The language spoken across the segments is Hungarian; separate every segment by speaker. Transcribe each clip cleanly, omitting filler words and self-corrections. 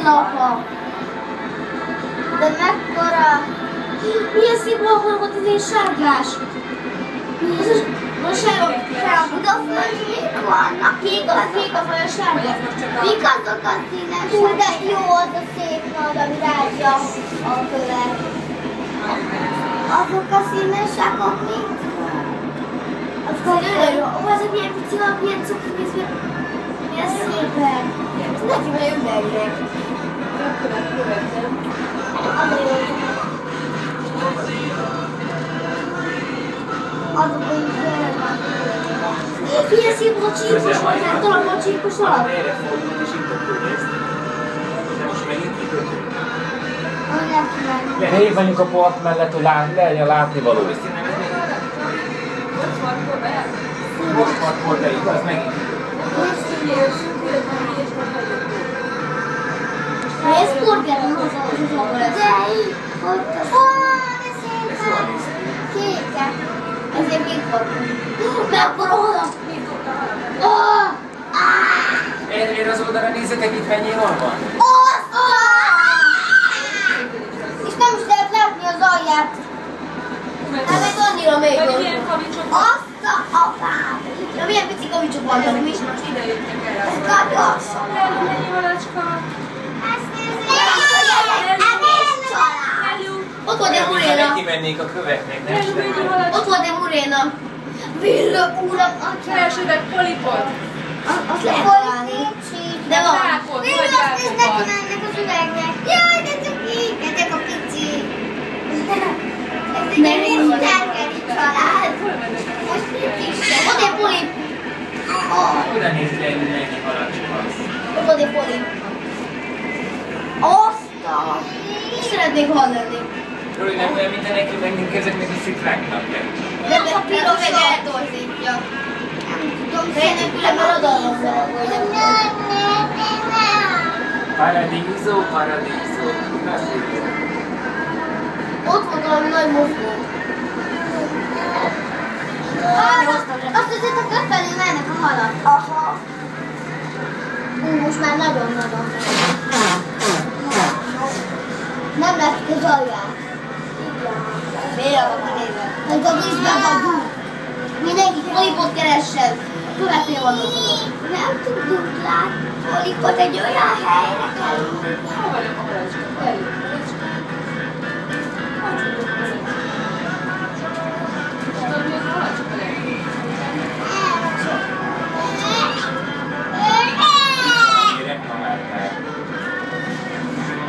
Speaker 1: lapa. De mekkora... Milyen szép lapon volt ez egy sárgás. Ez a sárga. Budaföld mik vannak? Kék a faj, a sárga. Mik azok a színesek? Hú, de jó az a szép nagy, ami rágyja a követ. Azok a színesek, amik... Azok milyen pici van, milyen cukinézve. Milyen szépen. Neki már üvegnek. Azok a üvegnek. Milyen szép volt a csípos, talán a csípos alatt.
Speaker 2: Erre fordult és itt a környezt. De most megint kikötünk.
Speaker 3: Helyén vagyunk a part mellett, hogy legyen látnivaló.
Speaker 2: Most parkol, de igaz, megint
Speaker 1: Ez burgeren az ahol ez. De így, ott az. De szépen. Kékek. Ezért kék volt. Mekkora halak.
Speaker 2: Erre az oldalra nézzetek, itt mennyi hal van?
Speaker 1: És nem is lehet látni az alját. Hát ez annyira még van. Azt a apám. Ja, milyen pici kavicsok vannak mi?
Speaker 4: Most ide jöttek el.
Speaker 1: Ez kavics.
Speaker 4: Mennyi halacska?
Speaker 1: Ezt nézzük. Egész család. Ott volt a Muréna.
Speaker 2: Neki mennék a köveknek, nem?
Speaker 1: Ott volt a Muréna. Villa uram, atyám.
Speaker 4: Keresődök polipot.
Speaker 1: Azt lehet találni. De van.
Speaker 4: Rákot,
Speaker 1: Villa,
Speaker 4: vagy
Speaker 1: azt nézd neki mennek az üvegnek. Jaj, de cuki. Ezek a pici. Ez egy mindenkeri család. Most pici sem. Ott egy polip.
Speaker 2: Oda nézd le, hogy mennyi halacska az.
Speaker 1: Ott volt egy polip. Azt a... Szeretnék hallani.
Speaker 2: Roli, nem olyan mindenki megnék ezeknek a szikráknak.
Speaker 1: De a piros meg eltorzítja. De én nem különben odaadom vele, hogy
Speaker 2: Paradiso, paradiso.
Speaker 1: ott volt valami nagy mozgó. Azt hiszem, a kötfelé mennek a halat. Aha. Most már nagyon-nagyon. Nem lesz az alját. Béla van kinézve. Ez a vízben vagyunk. Mindenki polipot keressen. Követnél vannak. Nem tudunk látni polipot, egy olyan helyre kerül.
Speaker 4: Hol vagyok a halacska? Tudod, mi az a halacska lenni?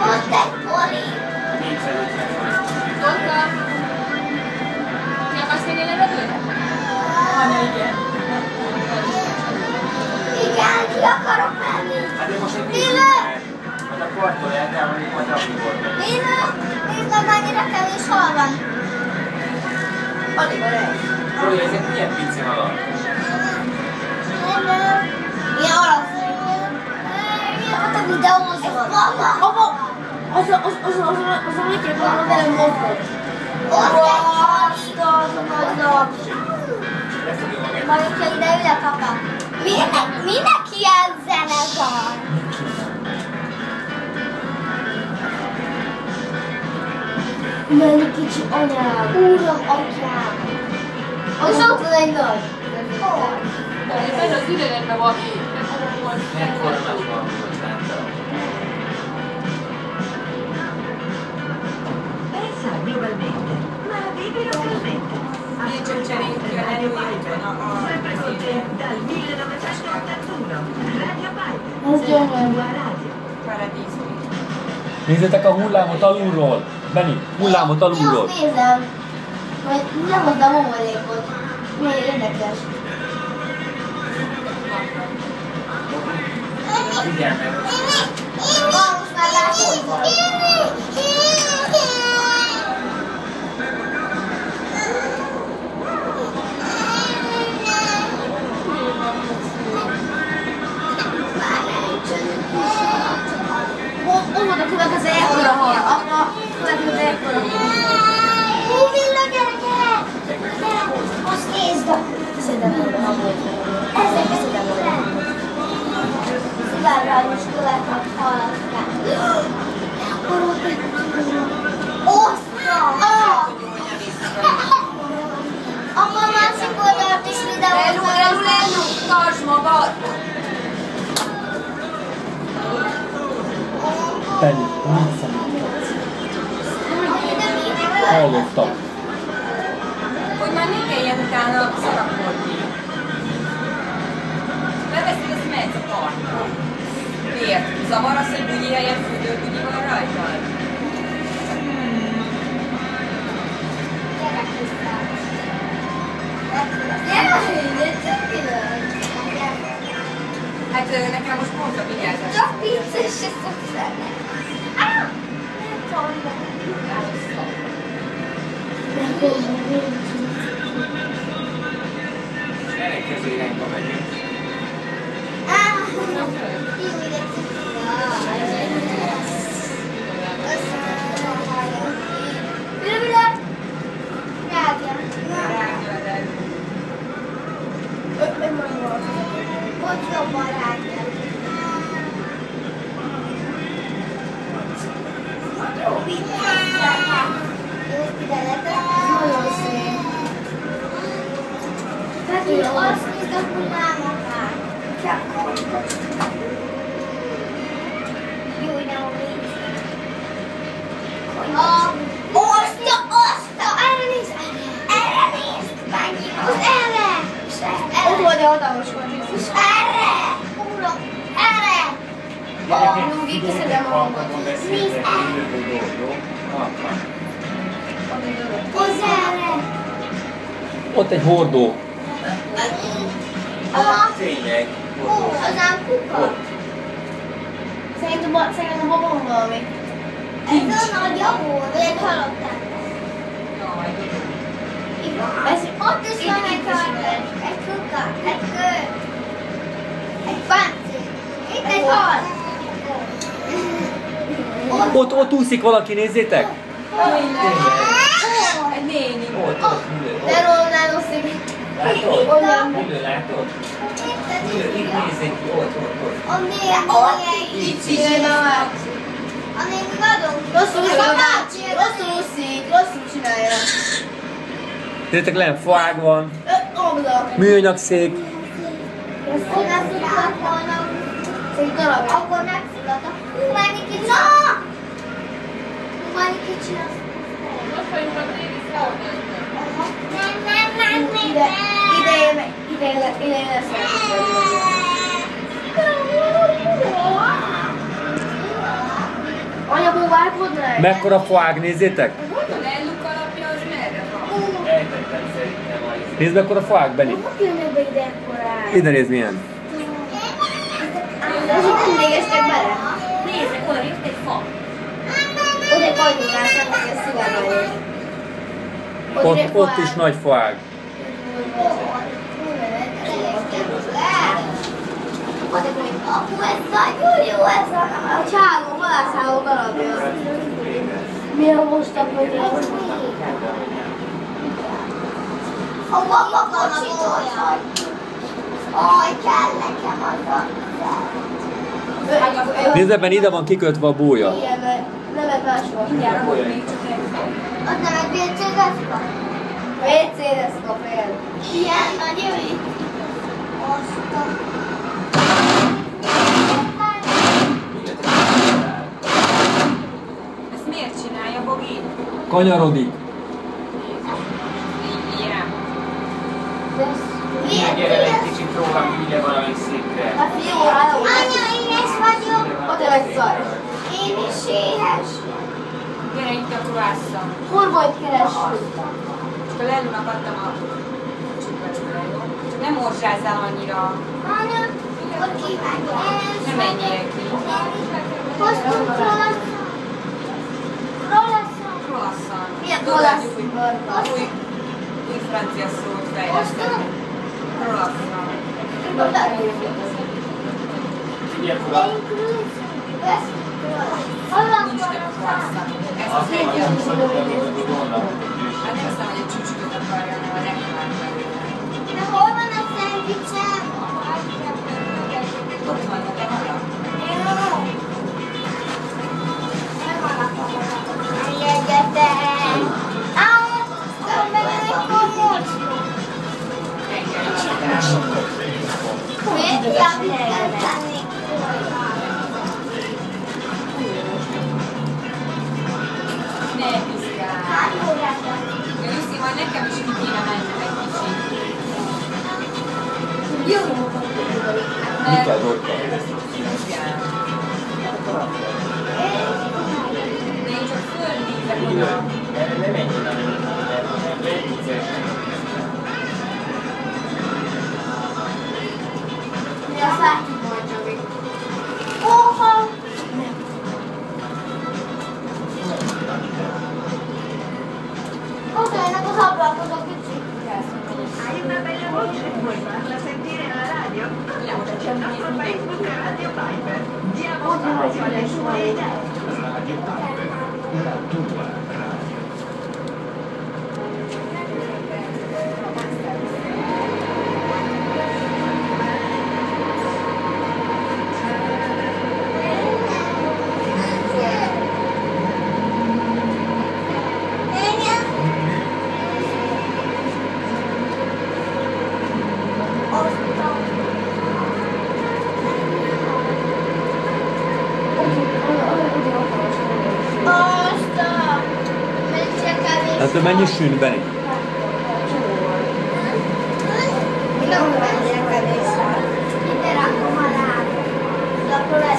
Speaker 1: Ott egy polip.
Speaker 2: 450 forint.
Speaker 4: Tudta? Ki akarsz még egy levegőt? Igen.
Speaker 1: Igen, ki akarok menni.
Speaker 2: Hát én most egy
Speaker 1: Lila!
Speaker 2: Hát a parttól el kell, hogy majd rakni volt.
Speaker 1: Lila, nézd meg, mennyire kevés hal van.
Speaker 4: Alig van egy.
Speaker 2: Roli, ezek milyen pici halak?
Speaker 1: Milyen alasz? Hát a videózol. Apa! Az a mikép van velem mozgott. Azt a nagy nap.
Speaker 2: Lefogja magát.
Speaker 1: Majd, hogyha ide ülök, apa. Minek ilyen zene van? Menj kicsi anyám. Uram, atyám. Az ott van egy nagy.
Speaker 4: Ez az idegenben van.
Speaker 2: Mekkora nagy hal volt, láttam.
Speaker 5: Igualmente, ma vivi localmente.
Speaker 4: Io c'è
Speaker 5: Radio Piper, sempre con te dal 1981. Radio Piper,
Speaker 1: Ez gyönyörű.
Speaker 5: la radio.
Speaker 4: Paradiso.
Speaker 3: Nézzétek a hullámot alulról. Benni, hullámot
Speaker 1: Én
Speaker 3: alulról.
Speaker 1: azt nézem, hogy nem hozzám omolékot. Milyen érdekes.
Speaker 2: Igen, mert
Speaker 1: Most már látom. Ott volt a következő ekkora hal. Apa, következő ekkora hal. Hú, Villa, gyere! Azt nézd! Szedem volna, ha volt. Ezek szedem volna. Szivárványos követett halasztás. Oszta! Apa a másik oldalt is videózom.
Speaker 4: Lelu, tartsd magad!
Speaker 3: Penny, mit szemléltetsz? Hallottam.
Speaker 4: Hogy már ne kelljen utána szarakodni. Beveszed, azt mehetsz a partra. Miért? Zavar az, hogy bugyi helyett fürdőbugyi van rajtad? Hát nekem most pont a vigyázás.
Speaker 1: Csak vicces se szoksz lenni.
Speaker 2: Ellenkező irányba megyünk.
Speaker 1: Ott jobban rágja. Jó, vigyázzál! Jó, ide lettek. Nagyon szép. Tehát így azt nézd, hogy már magát. Csak jó, ide van még. Oszta! Erre nézd! Erre nézd! Mennyi az erre! Ott volt a hatalmas kocsis. Erre! Uram! Erre! Nyugi, kiszedem a hangot. Nézd erre! Hozz erre!
Speaker 3: Ott egy hordó.
Speaker 2: Tényleg.
Speaker 1: Az ám kuka. Szerintem a babon valami. Ez a nagyja volt. Egy halottam. Ott is van egy kuka, egy kő, egy páncél, itt egy hal.
Speaker 3: Ott úszik valaki, nézzétek!
Speaker 4: Egy néni.
Speaker 2: Ott, Hüllő.
Speaker 1: De róla úszik.
Speaker 2: Látod? Hüllő, látod? Hüllő, itt nézzék ki, ott.
Speaker 1: A néni.
Speaker 4: Itt is.
Speaker 1: A néni vadon. Rosszul úszik, rosszul csinálja.
Speaker 3: Nézzétek, lenn faág van,
Speaker 1: Oda.
Speaker 3: műanyag szék.
Speaker 1: Akkor nem fulladt volna. Egy darab. Akkor megfulladtak. Mennyi kicsi. Mennyi kicsi az.
Speaker 4: Most vagyunk a néni szólni.
Speaker 1: Ide lesz. Anya, búvárkodnál?
Speaker 3: Mekkora faág, nézzétek!
Speaker 4: A Lelluk alapja az merre van?
Speaker 2: Eltettem szerintem a
Speaker 3: Nézd, mekkora faág, Benni!
Speaker 1: Hogy jönnek be ide ekkorán?
Speaker 3: Ide nézd, milyen!
Speaker 1: De az itt nem égeztek bele?
Speaker 4: Nézzek, oda jött egy fa.
Speaker 1: Oda egy kajnyúrás, nem hogy a szívem
Speaker 3: Ott is nagy faág.
Speaker 1: Apu, ez nagyon jó, ez a csáló, halászáló darabja. Mi a mostak, hogy ez? A babakocsitója. Aj, kell nekem az.
Speaker 3: Nézd, ebben ide van kikötve a búja.
Speaker 1: Igen, mert nem egy máshol.
Speaker 4: Mindjárt adok még csak egy.
Speaker 1: Az nem egy WC deszka? WC deszka fél. Ilyen nagy jöjj.
Speaker 4: Ezt miért csinálja, Bogi?
Speaker 3: Kanyarodik.
Speaker 4: Ilyen.
Speaker 2: Gyere egy kicsit rólam, ügye valami székre.
Speaker 1: A fiú, anya, éhes vagyok. Ott egy szar. Én is éhes.
Speaker 4: Gyere itt a croissant.
Speaker 1: Hol volt kereső?
Speaker 4: Csak a Lellunak adtam a csukacskora, jó? Csak nem morzsázzál annyira.
Speaker 1: Anya, hogy kívánja ezt?
Speaker 4: Ne menjél ki.
Speaker 1: Hoztunk
Speaker 4: Croissant.
Speaker 1: Milyen
Speaker 4: Az új francia szót fejlesztettük. Croissant.
Speaker 2: Figyelj, uram!
Speaker 4: Nincs több croissant. Ez
Speaker 2: Azt
Speaker 4: az egyet.
Speaker 2: gondolom,
Speaker 4: Hát nem hiszem, hogy egy csücsköt akarja, hanem a reklám belőle.
Speaker 1: De hol van a szendvicsem?
Speaker 4: Ott van, de te hallak. De én csak fölnézek oda.
Speaker 2: Erre nem menj oda, mert vicces.
Speaker 1: Mi azt látjuk majd csak még. Oha! Ott jönnek az ablakot a kicsit.
Speaker 5: Hai una bella voce, vuoi farla sentire alla radio? Allora c'è il nostro Facebook Radio Piper. Diamo spazio alle sue idee.
Speaker 3: Radio Piper, la tua radio. Hát mennyi sűn, Benni?
Speaker 1: Non pensi a cadere. Ti raccomando. Dopo la